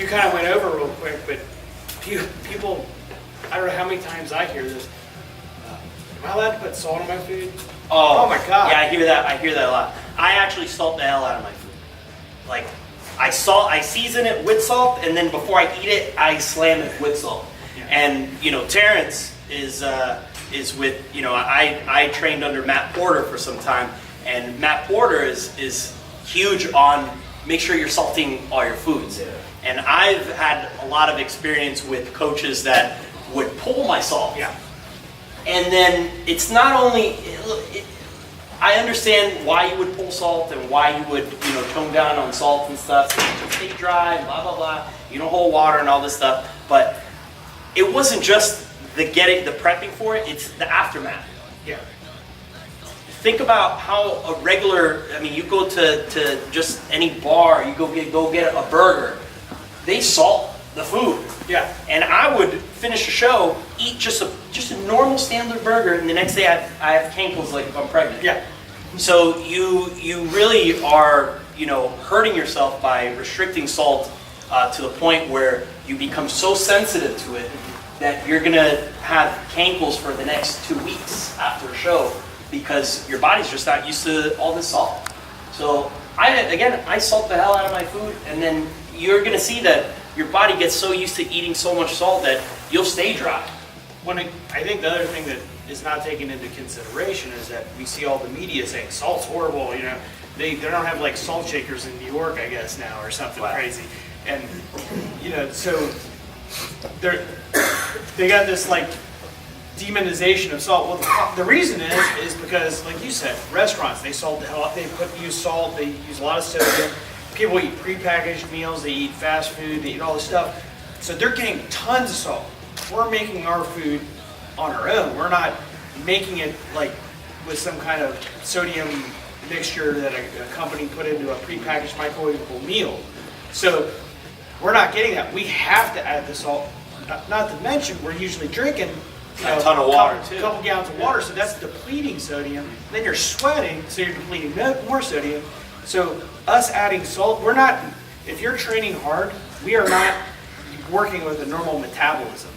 you kind of went over real quick, but people, I don't know how many times I hear this. Am I allowed to put salt on my food? Oh my God. Yeah, I hear that a lot. I actually salt the hell out of my food. Like, I season it with salt, and then before I eat it, I slam it with salt. Yeah. And Terrence is with I trained under Matt Porter for some time, and Matt Porter is huge on make sure you're salting all your foods. Yeah. And I've had a lot of experience with coaches that would pull my salt. Yeah. And then it's not only, I understand why you would pull salt and why you would, tone down on salt and stuff, so you stay dry, blah, blah, blah, you don't hold water and all this stuff. But it wasn't just the prepping for it, it's the aftermath. Yeah. Think about how a regular, you go to just any bar, you go get a burger, they salt the food. Yeah. And I would finish a show, eat just a normal standard burger, and the next day I have cankles like if I'm pregnant. Yeah. So you really are hurting yourself by restricting salt to the point where you become so sensitive to it that you're gonna have cankles for the next 2 weeks after a show because your body's just not used to all this salt. So I salt the hell out of my food, and then you're gonna see that your body gets so used to eating so much salt that you'll stay dry. I think the other thing that is not taken into consideration is that we see all the media saying salt's horrible. They don't have like salt shakers in New York, I guess now, or something crazy. And so they got this like demonization of salt. Well, the reason is because, like you said, restaurants they use salt, they use a lot of sodium. People eat prepackaged meals, they eat fast food, they eat all this stuff. So they're getting tons of salt. We're making our food on our own. We're not making it like with some kind of sodium mixture that a company put into a prepackaged microwavable meal. So we're not getting that. We have to add the salt. Not to mention, we're usually drinking a ton of water too. A couple gallons of water, so that's depleting sodium. Then you're sweating, so you're depleting more sodium. So us adding salt, if you're training hard, we are not working with a normal metabolism.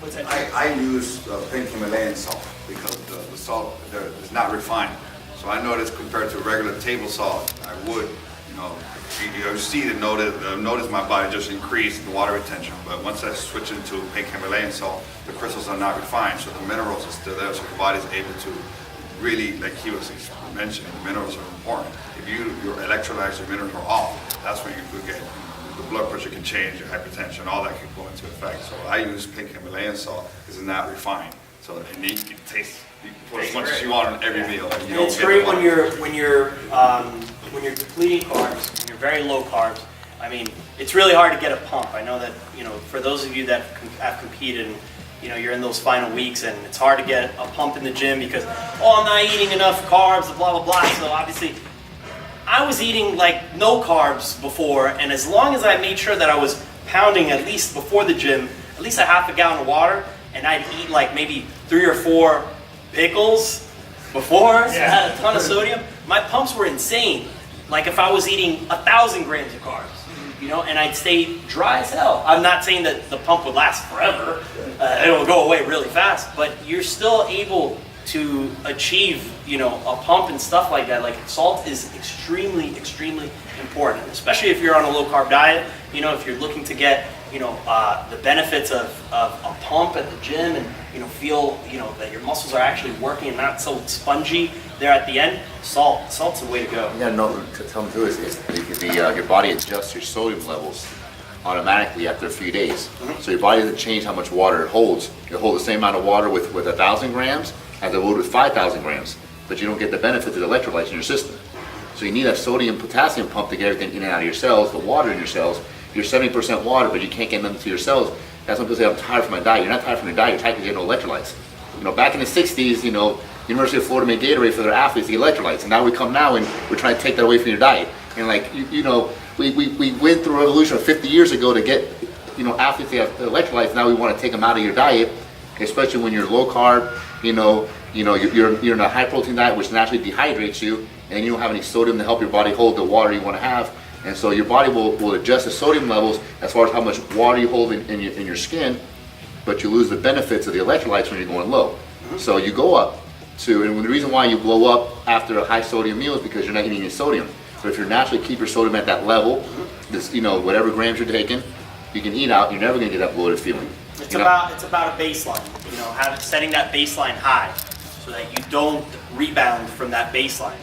What's that? I use pink Himalayan salt because the salt there is not refined. So I notice compared to regular table salt, I would, you see notice my body just increase the water retention. But once I switch into pink Himalayan salt, the crystals are not refined, so the minerals are still there, so the body's able to really, like he was mentioning, the minerals are important. If your electrolytes or minerals are off, that's when you could get the blood pressure can change, your hypertension, all that can go into effect. So I use pink Himalayan salt because it's not refined, so it tastes. You can put as much as you want on every meal. And it's great when you're depleting carbs, when you're very low carbs. It's really hard to get a pump. I know that for those of you that have competed, and you're in those final weeks, and it's hard to get a pump in the gym because I'm not eating enough carbs, blah blah blah. So obviously, I was eating like no carbs before, and as long as I made sure that I was pounding at least before the gym, at least a half a gallon of water, and I'd eat like maybe 3 or 4 pickles before, so I had a ton of sodium. My pumps were insane. Like if I was eating 1,000 grams of carbs, and I'd stay dry as hell. I'm not saying that the pump would last forever. It'll go away really fast, but you're still able to achieve, a pump and stuff like that. Like salt is extremely, extremely important, especially if you're on a low carb diet. If you're looking to get, the benefits of a pump at the gym and, feel, that your muscles are actually working and not so spongy there at the end, salt's the way to go. Yeah, no, to tell them too is your body adjusts your sodium levels automatically after a few days. Mm-hmm. So your body doesn't change how much water it holds. You'll hold the same amount of water with 1,000 grams as it would with 5,000 grams, but you don't get the benefit of the electrolytes in your system. So you need that sodium potassium pump to get everything in and out of your cells, the water in your cells. You're 70% water, but you can't get nothing to your cells. That's when people say, I'm tired from my diet. You're not tired from your diet, you're tired because you have no electrolytes. Back in the 60s, University of Florida made Gatorade for their athletes, the electrolytes, and now we come now and we're trying to take that away from your diet. And like, we went through a revolution 50 years ago to get, athletes to have electrolytes. Now we want to take them out of your diet, especially when you're low carb, you're in a high protein diet, which naturally dehydrates you, and you don't have any sodium to help your body hold the water you want to have. And so your body will adjust the sodium levels as far as how much water you hold in your skin, but you lose the benefits of the electrolytes when you're going low. So you go up to, and the reason why you blow up after a high sodium meal is because you're not eating any sodium. So if you naturally keep your sodium at that level, this, whatever grams you're taking, you can eat out, you're never gonna get that bloated feeling. It's about a baseline, setting that baseline high so that you don't rebound from that baseline.